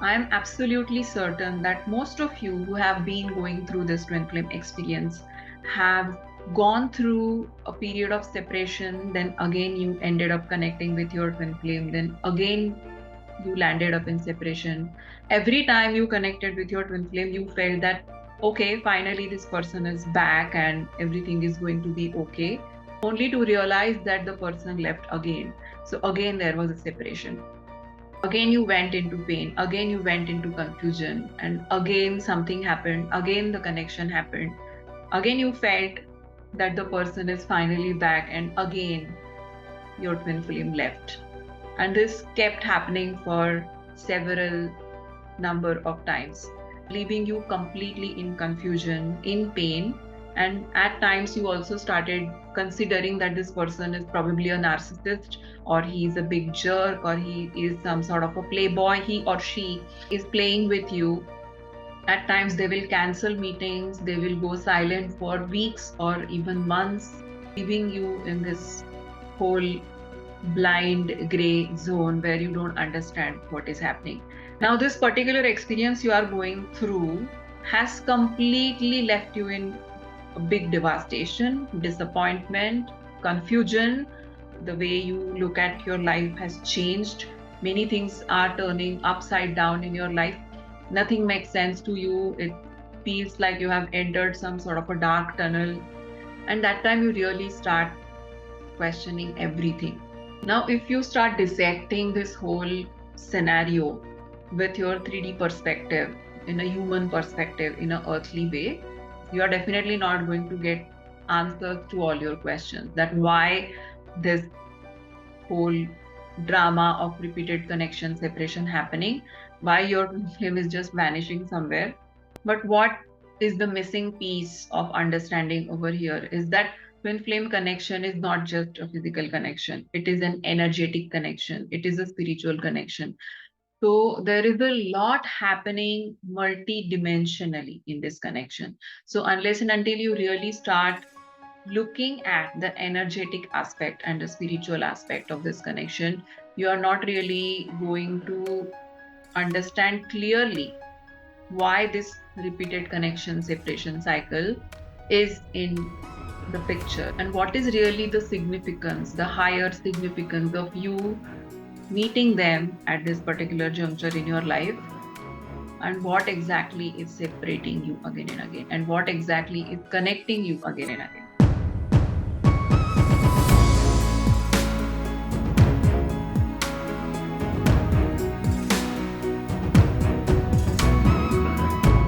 I am absolutely certain that most of you who have been going through this twin flame experience have gone through a period of separation, then again you ended up connecting with your twin flame, then again you landed up in separation. Every time you connected with your twin flame, you felt that, okay, finally this person is back and everything is going to be okay, only to realize that the person left again. So again, there was a separation. Again, you went into pain. Again, you went into confusion. And again, something happened. Again, the connection happened. Again, you felt that the person is finally back. And again, your twin flame left. And this kept happening for several number of times, leaving you completely in confusion, in pain. And at times, you also started considering that this person is probably a narcissist, or he's a big jerk, or he is some sort of a playboy. He or she is playing with you. At times, they will cancel meetings, they will go silent for weeks or even months, leaving you in this whole blind gray zone where you don't understand what is happening. Now, this particular experience you are going through has completely left you in a big devastation, disappointment, confusion. The way you look at your life has changed. Many things are turning upside down in your life. Nothing makes sense to you. It feels like you have entered some sort of a dark tunnel. And that time you really start questioning everything. Now, if you start dissecting this whole scenario with your 3D perspective, in a human perspective, in an earthly way, you are definitely not going to get answers to all your questions. That why this whole drama of repeated connection separation happening, why your flame is just vanishing somewhere. But what is the missing piece of understanding over here is that twin flame connection is not just a physical connection, it is an energetic connection, it is a spiritual connection. So there is a lot happening multi-dimensionally in this connection. So unless and until you really start looking at the energetic aspect and the spiritual aspect of this connection, you are not really going to understand clearly why this repeated connection separation cycle is in the picture, and what is really the significance, the higher significance of you meeting them at this particular juncture in your life, and what exactly is separating you again and again, and what exactly is connecting you again and again.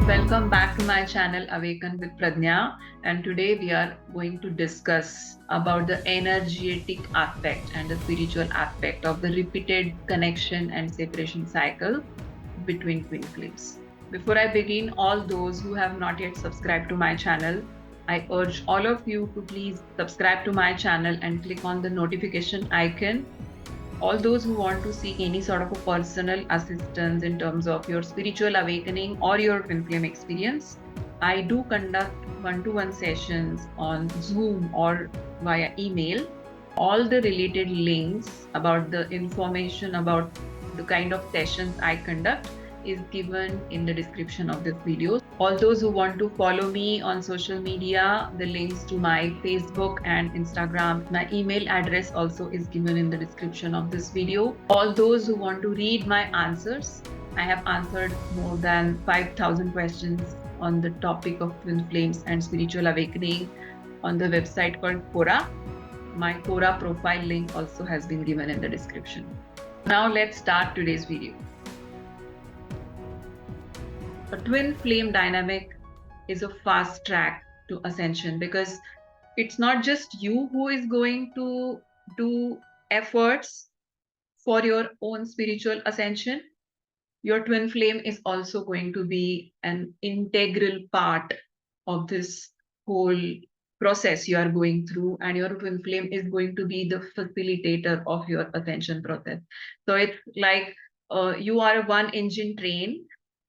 Welcome back to my channel Awaken with Pradnya, and today we are going to discuss about the energetic aspect and the spiritual aspect of the repeated connection and separation cycle between twin flames. Before I begin, all those who have not yet subscribed to my channel, I urge all of you to please subscribe to my channel and click on the notification icon. All those who want to seek any sort of a personal assistance in terms of your spiritual awakening or your twin flame experience, I do conduct one-to-one sessions on Zoom or via email. All the related links about the information about the kind of sessions I conduct is given in the description of this video. All those who want to follow me on social media, the links to my Facebook and Instagram, my email address also is given in the description of this video. All those who want to read my answers, I have answered more than 5,000 questions on the topic of twin flames and spiritual awakening on the website called Quora. My Quora profile link also has been given in the description. Now let's start today's video. A twin flame dynamic is a fast track to ascension, because it's not just you who is going to do efforts for your own spiritual ascension. Your twin flame is also going to be an integral part of this whole process you are going through, and your twin flame is going to be the facilitator of your ascension process. So it's like you are a one engine train,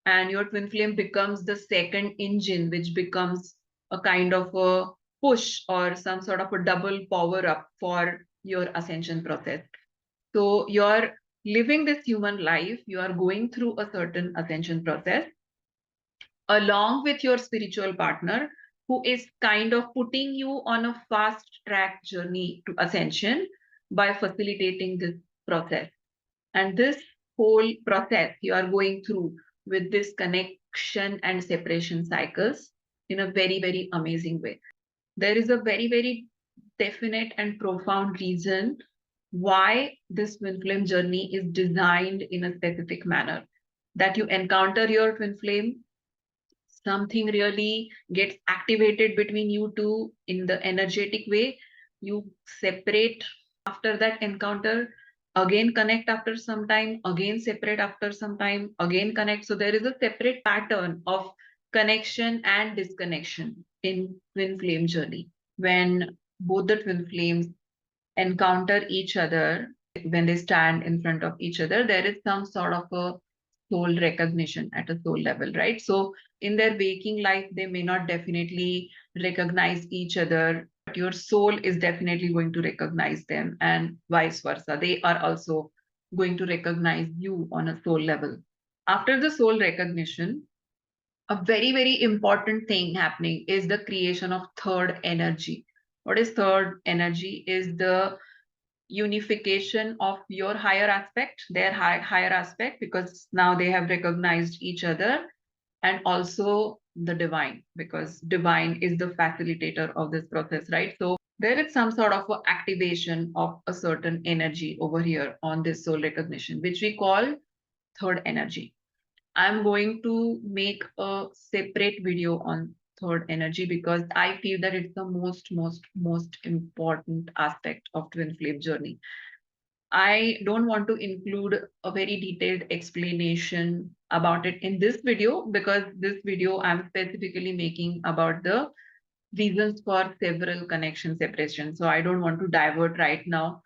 and your twin flame becomes the second engine, which becomes a kind of a push or some sort of a double power up for your ascension process. So your living this human life, you are going through a certain ascension process along with your spiritual partner who is kind of putting you on a fast track journey to ascension by facilitating this process. And this whole process you are going through with this connection and separation cycles in a very, very amazing way. There is a very, very definite and profound reason why this twin flame journey is designed in a specific manner. That you encounter your twin flame, something really gets activated between you two in the energetic way. You separate after that encounter, again connect after some time, again separate after some time, again connect. So there is a separate pattern of connection and disconnection in twin flame journey. When both the twin flames encounter each other, when they stand in front of each other, there is some sort of a soul recognition at a soul level, right? So in their waking life, they may not definitely recognize each other, but your soul is definitely going to recognize them, and vice versa. They are also going to recognize you on a soul level. After the soul recognition, a very, very important thing happening is the creation of third energy. What is third energy? Is the unification of your higher aspect, their higher aspect, because now they have recognized each other, and also the divine, because divine is the facilitator of this process, right? So there is some sort of a activation of a certain energy over here on this soul recognition, which we call third energy. I'm going to make a separate video on third energy because I feel that it's the most important aspect of twin flame journey. I don't want to include a very detailed explanation about it in this video because this video I'm specifically making about the reasons for several connection separation. So I don't want to divert right now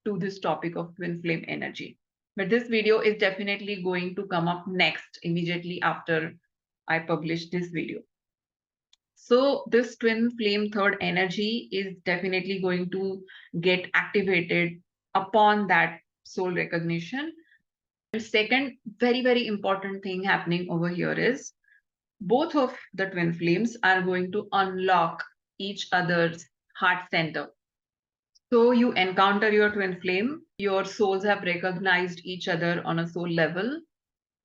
to this topic of twin flame energy. But this video is definitely going to come up next immediately after I publish this video. So this twin flame third energy is definitely going to get activated upon that soul recognition. And second, very, very important thing happening over here is both of the twin flames are going to unlock each other's heart center. So you encounter your twin flame, your souls have recognized each other on a soul level.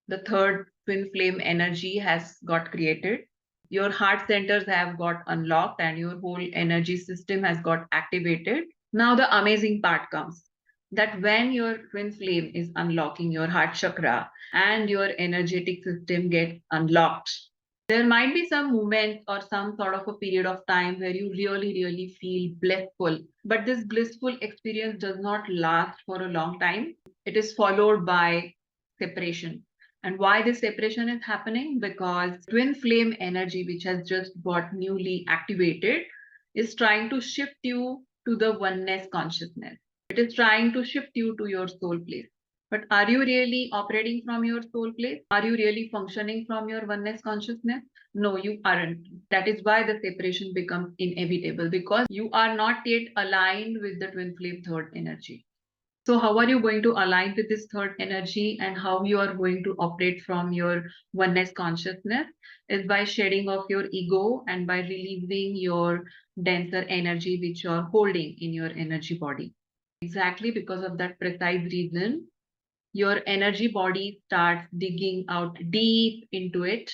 The third twin flame energy has got created. Your heart centers have got unlocked and your whole energy system has got activated. Now the amazing part comes that when your twin flame is unlocking your heart chakra and your energetic system gets unlocked, there might be some moment or some sort of a period of time where you really, really feel blissful. But this blissful experience does not last for a long time. It is followed by separation. And why this separation is happening? Because twin flame energy, which has just got newly activated, is trying to shift you to the oneness consciousness. It is trying to shift you to your soul place. But are you really operating from your soul place? Are you really functioning from your oneness consciousness? No, you aren't. That is why the separation becomes inevitable because you are not yet aligned with the twin flame third energy. So how are you going to align with this third energy and how you are going to operate from your oneness consciousness is by shedding off your ego and by releasing your denser energy which you are holding in your energy body. Exactly because of that precise reason, your energy body starts digging out deep into it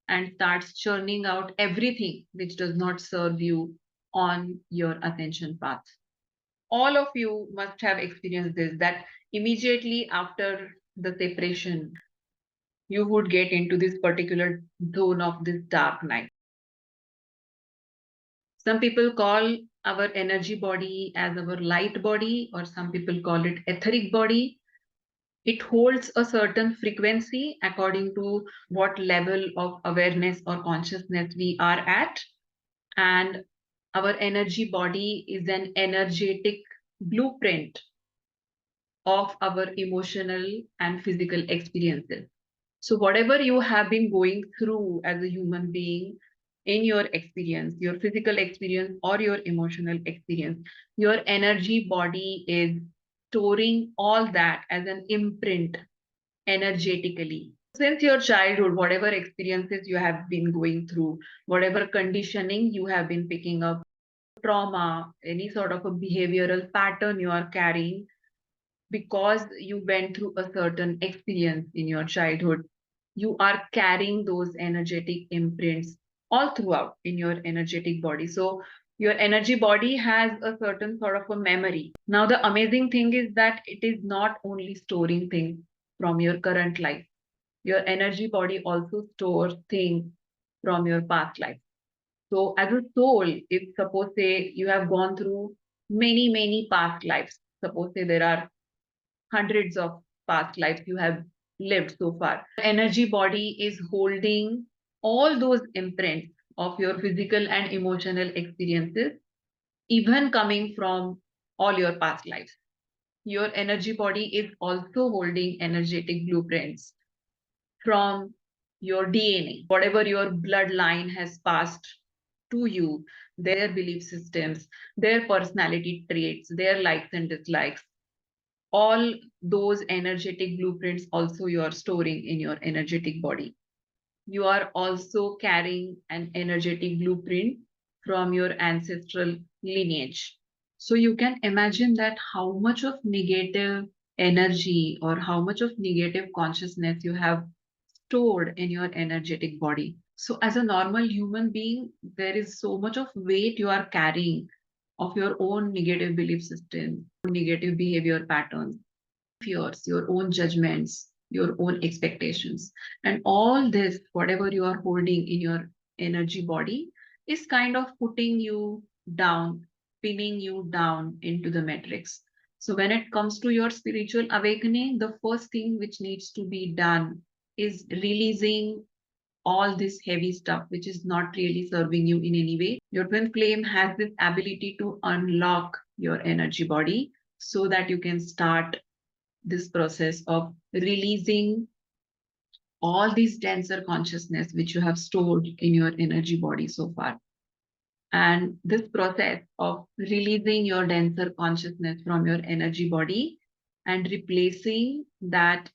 and starts churning out everything which does not serve you on your ascension path. All of you must have experienced this, that immediately after the separation, you would get into this particular zone of this dark night. Some people call our energy body as our light body, or some people call it etheric body. It holds a certain frequency according to what level of awareness or consciousness we are at. And our energy body is an energetic blueprint of our emotional and physical experiences. So, whatever you have been going through as a human being in your experience, your physical experience or your emotional experience, your energy body is storing all that as an imprint energetically. Since your childhood, whatever experiences you have been going through, whatever conditioning you have been picking up, trauma, any sort of a behavioral pattern you are carrying, because you went through a certain experience in your childhood, you are carrying those energetic imprints all throughout in your energetic body. So your energy body has a certain sort of a memory. Now, the amazing thing is that it is not only storing things from your current life. Your energy body also stores things from your past life. So as a soul, if suppose say you have gone through many past lives, suppose say there are hundreds of past lives you have lived so far. Energy body is holding all those imprints of your physical and emotional experiences, even coming from all your past lives. Your energy body is also holding energetic blueprints from your DNA, whatever your bloodline has passed to you, their belief systems, their personality traits, their likes and dislikes, all those energetic blueprints also you are storing in your energetic body. You are also carrying an energetic blueprint from your ancestral lineage. So you can imagine that how much of negative energy or how much of negative consciousness you have stored in your energetic body. So as a normal human being, there is so much of weight you are carrying of your own negative belief system, negative behavior patterns, fears, your own judgments, your own expectations. And all this, whatever you are holding in your energy body, is kind of putting you down, pinning you down into the matrix. So when it comes to your spiritual awakening, the first thing which needs to be done is releasing all this heavy stuff which is not really serving you in any way. Your twin flame has this ability to unlock your energy body so that you can start this process of releasing all these denser consciousness which you have stored in your energy body so far. And this process of releasing your denser consciousness from your energy body and replacing that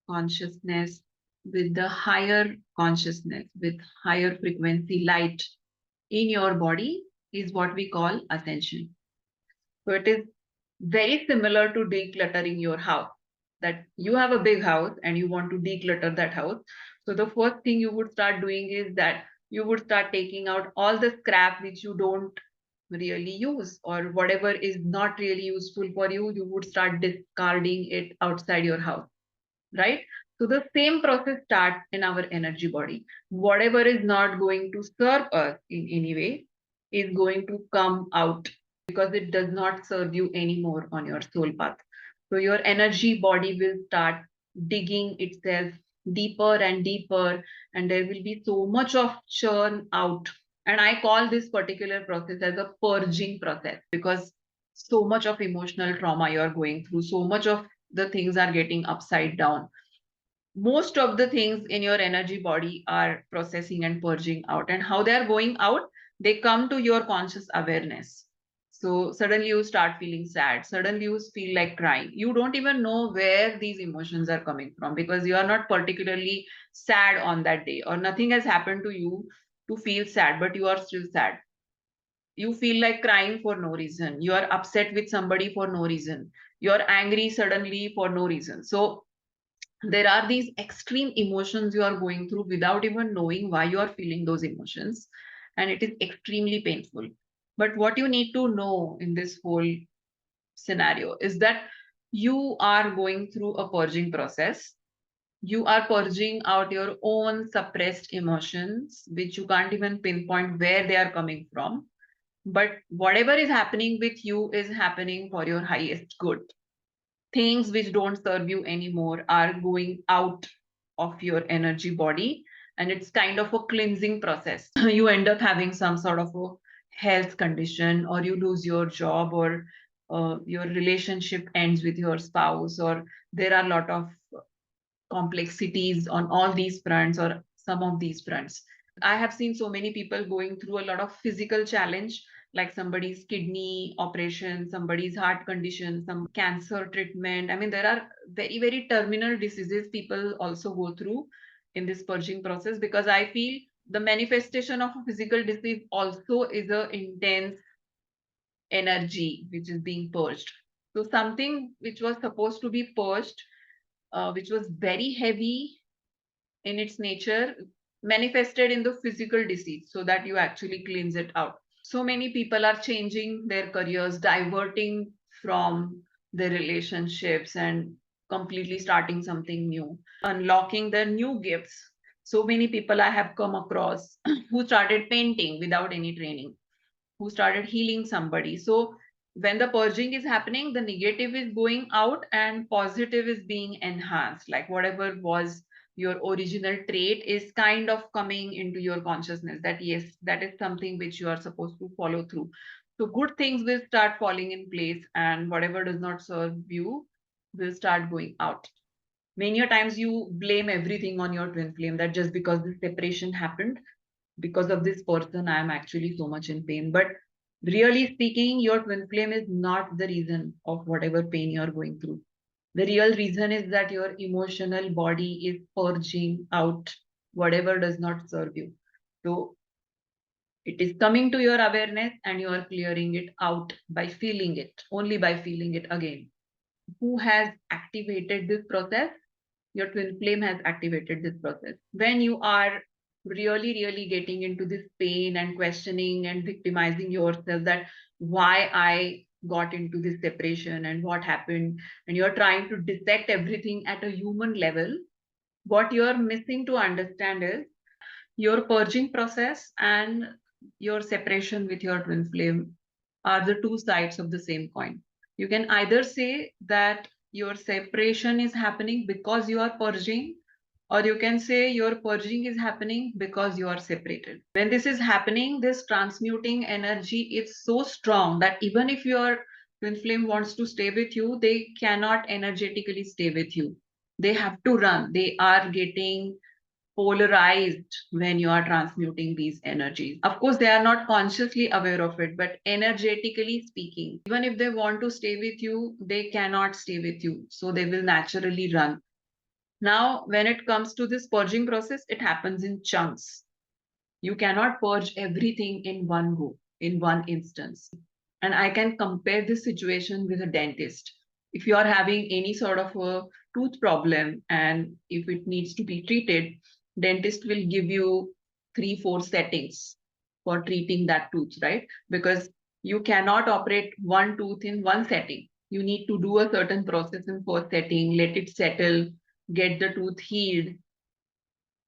consciousness with the higher consciousness, with higher frequency light in your body is what we call ascension. So it is very similar to decluttering your house. That you have a big house and you want to declutter that house. So the first thing you would start doing is that you would start taking out all the scrap which you don't really use or whatever is not really useful for you, you would start discarding it outside your house, right? So the same process starts in our energy body. Whatever is not going to serve us in any way is going to come out because it does not serve you anymore on your soul path. So your energy body will start digging itself deeper and deeper, and there will be so much of churn out. And I call this particular process as a purging process because so much of emotional trauma you are going through, so much of the things are getting upside down. Most of the things in your energy body are processing and purging out. And how they are going out, they come to your conscious awareness. So suddenly you start feeling sad. Suddenly you feel like crying. You don't even know where these emotions are coming from because you are not particularly sad on that day or nothing has happened to you to feel sad, but you are still sad. You feel like crying for no reason. You are upset with somebody for no reason. You are angry suddenly for no reason. So there are these extreme emotions you are going through without even knowing why you are feeling those emotions, and it is extremely painful. But what you need to know in this whole scenario is that you are going through a purging process. You are purging out your own suppressed emotions which you can't even pinpoint where they are coming from, but whatever is happening with you is happening for your highest good. Things which don't serve you anymore are going out of your energy body, and it's kind of a cleansing process. You end up having some sort of a health condition, or you lose your job, or your relationship ends with your spouse, or there are a lot of complexities on all these fronts or some of these fronts. I have seen so many people going through a lot of physical challenge like somebody's kidney operation, somebody's heart condition, some cancer treatment. I mean, there are very, very terminal diseases people also go through in this purging process, because I feel the manifestation of a physical disease also is a intense energy which is being purged. So something which was supposed to be purged, which was very heavy in its nature, manifested in the physical disease, so that you actually cleanse it out. So many people are changing their careers, diverting from their relationships and completely starting something new, unlocking their new gifts. So many people I have come across who started painting without any training, who started healing somebody. So when the purging is happening, the negative is going out and positive is being enhanced. Like whatever was your original trait is kind of coming into your consciousness, that yes, that is something which you are supposed to follow through. So good things will start falling in place, and whatever does not serve you will start going out. Many a times you blame everything on your twin flame, that just because the separation happened, because of this person, I am actually so much in pain. But really speaking, your twin flame is not the reason of whatever pain you're going through. The real reason is that your emotional body is purging out whatever does not serve you. So it is coming to your awareness and you are clearing it out by feeling it, only by feeling it again. Who has activated this process? Your twin flame has activated this process. When you are really, really getting into this pain and questioning and victimizing yourself, that why I got into this separation and what happened, and you're trying to dissect everything at a human level, what you're missing to understand is your purging process and your separation with your twin flame are the two sides of the same coin. You can either say that your separation is happening because you are purging, or you can say your purging is happening because you are separated. When this is happening, this transmuting energy is so strong that even if your twin flame wants to stay with you, they cannot energetically stay with you. They have to run. They are getting polarized when you are transmuting these energies. Of course, they are not consciously aware of it, but energetically speaking, even if they want to stay with you, they cannot stay with you. So they will naturally run. Now, when it comes to this purging process, it happens in chunks. You cannot purge everything in one go, in one instance. And I can compare this situation with a dentist. If you are having any sort of a tooth problem and if it needs to be treated, dentist will give you 3, 4 settings for treating that tooth, right? Because you cannot operate one tooth in one setting. You need to do a certain process in first setting, let it settle, get the tooth healed,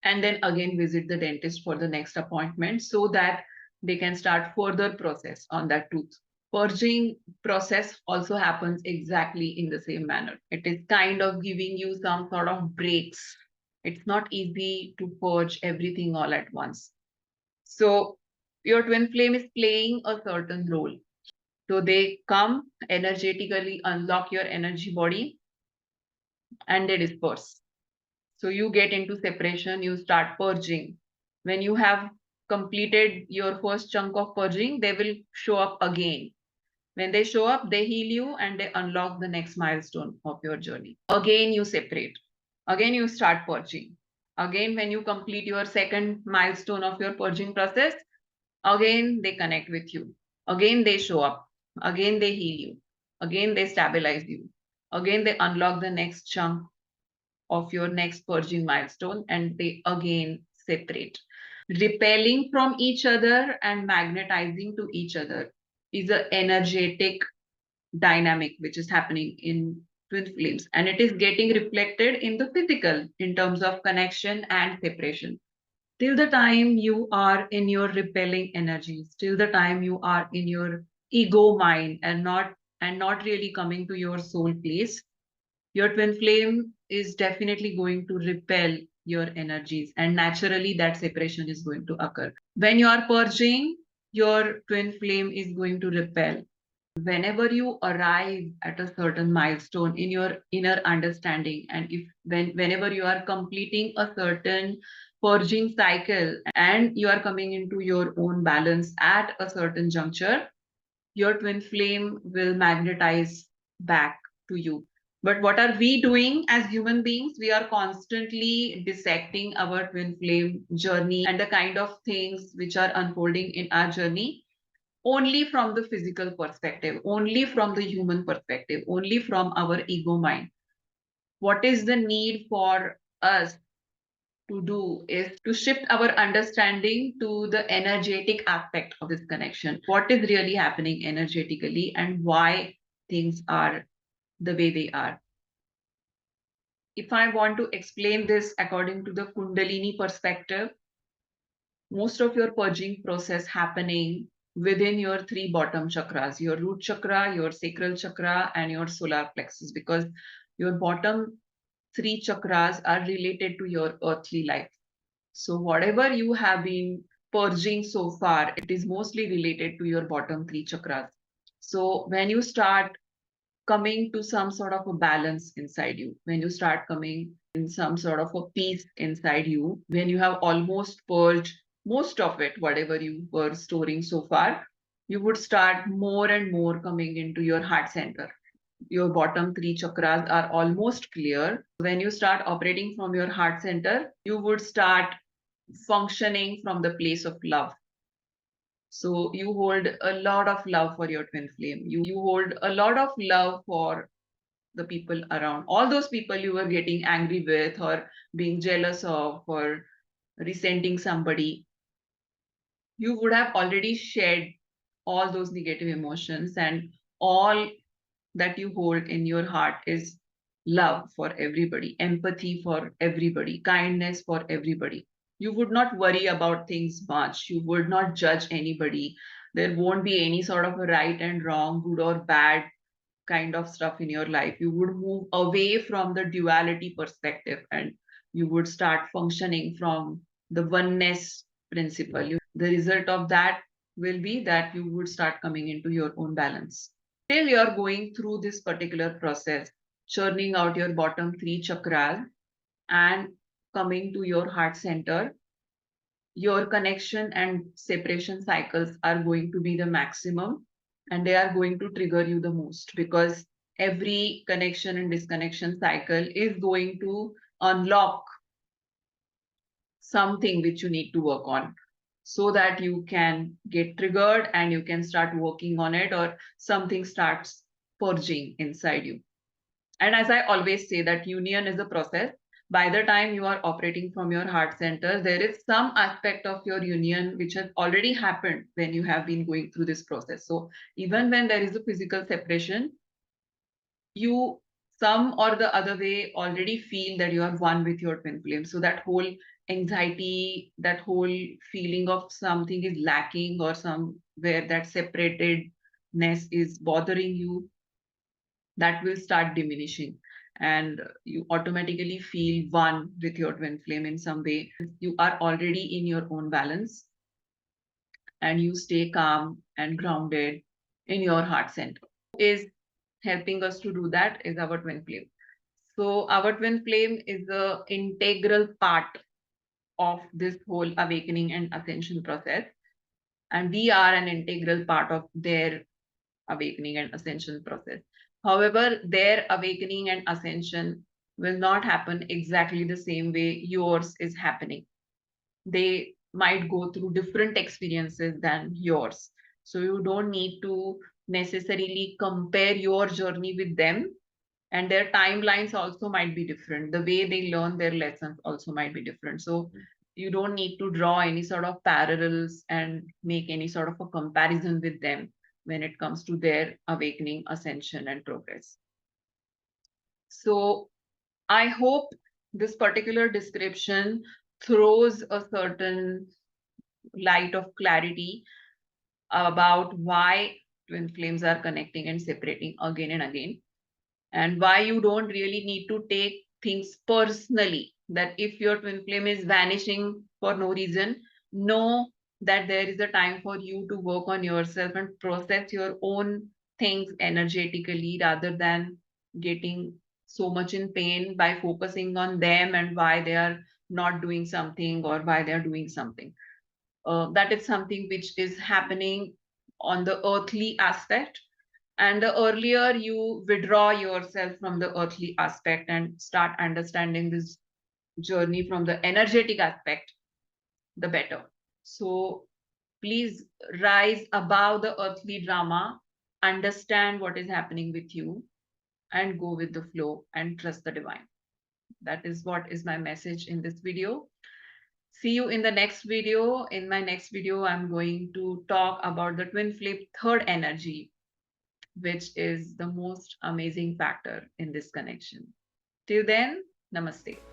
and then again visit the dentist for the next appointment so that they can start further process on that tooth. Purging process also happens exactly in the same manner. It is kind of giving you some sort of breaks. It's not easy to purge everything all at once. So your twin flame is playing a certain role. So they come energetically, unlock your energy body, and they disperse. So you get into separation, you start purging. When you have completed your first chunk of purging, they will show up again. When they show up, they heal you and they unlock the next milestone of your journey. Again, you separate. Again, you start purging. Again, when you complete your second milestone of your purging process, again, they connect with you. Again, they show up. Again, they heal you. Again, they stabilize you. Again, they unlock the next chunk of your next purging milestone, and they again separate. Repelling from each other and magnetizing to each other is an energetic dynamic which is happening in twin flames, and it is getting reflected in the physical in terms of connection and separation. Till the time you are in your repelling energies, till the time you are in your ego mind and not really coming to your soul place, your twin flame is definitely going to repel your energies, and naturally that separation is going to occur. When you are purging, your twin flame is going to repel. Whenever you arrive at a certain milestone in your inner understanding, and if whenever you are completing a certain purging cycle and you are coming into your own balance at a certain juncture, your twin flame will magnetize back to you. But what are we doing as human beings? We are constantly dissecting our twin flame journey and the kind of things which are unfolding in our journey only from the physical perspective, only from the human perspective, only from our ego mind. What is the need for us to do is to shift our understanding to the energetic aspect of this connection. What is really happening energetically and why things are the way they are. If I want to explain this according to the Kundalini perspective, most of your purging process happening within your three bottom chakras, your root chakra, your sacral chakra, and your solar plexus, because your bottom three chakras are related to your earthly life. So whatever you have been purging so far, it is mostly related to your bottom three chakras. So when you start coming to some sort of a balance inside you, when you start coming in some sort of a peace inside you, when you have almost purged most of it, whatever you were storing so far, you would start more and more coming into your heart center. Your bottom three chakras are almost clear. When you start operating from your heart center, you would start functioning from the place of love. So you hold a lot of love for your twin flame. You hold a lot of love for the people around. All those people you were getting angry with or being jealous of or resenting somebody, you would have already shared all those negative emotions, and all that you hold in your heart is love for everybody, empathy for everybody, kindness for everybody. You would not worry about things much. You would not judge anybody. There won't be any sort of a right and wrong, good or bad kind of stuff in your life. You would move away from the duality perspective and you would start functioning from the oneness principle. The result of that will be that you would start coming into your own balance. Till you're going through this particular process, churning out your bottom three chakras and coming to your heart center, your connection and separation cycles are going to be the maximum and they are going to trigger you the most, because every connection and disconnection cycle is going to unlock something which you need to work on so that you can get triggered and you can start working on it, or something starts purging inside you. And as I always say, that union is a process. By the time you are operating from your heart center, there is some aspect of your union which has already happened when you have been going through this process. So even when there is a physical separation, you some or the other way already feel that you are one with your twin flame. So that whole anxiety, that whole feeling of something is lacking or somewhere that separatedness is bothering you, that will start diminishing and you automatically feel one with your twin flame in some way. You are already in your own balance and you stay calm and grounded in your heart center. Is helping us to do that is our twin flame. So our twin flame is the integral part of this whole awakening and ascension process, and we are an integral part of their awakening and ascension process. However, their awakening and ascension will not happen exactly the same way yours is happening. They might go through different experiences than yours. So you don't need to necessarily compare your journey with them, and their timelines also might be different. The way they learn their lessons also might be different. So you don't need to draw any sort of parallels and make any sort of a comparison with them when it comes to their awakening, ascension, and progress. So I hope this particular description throws a certain light of clarity about why twin flames are connecting and separating again and again, and why you don't really need to take things personally. That if your twin flame is vanishing for no reason, know that there is a time for you to work on yourself and process your own things energetically, rather than getting so much in pain by focusing on them and why they are not doing something or why they're doing something. That is something which is happening on the earthly aspect. And the earlier you withdraw yourself from the earthly aspect and start understanding this journey from the energetic aspect, the better. So please rise above the earthly drama, understand what is happening with you, and go with the flow and trust the divine. That is what is my message in this video. See you in the next video. In my next video, I'm going to talk about the twin flame third energy, which is the most amazing factor in this connection. Till then, namaste.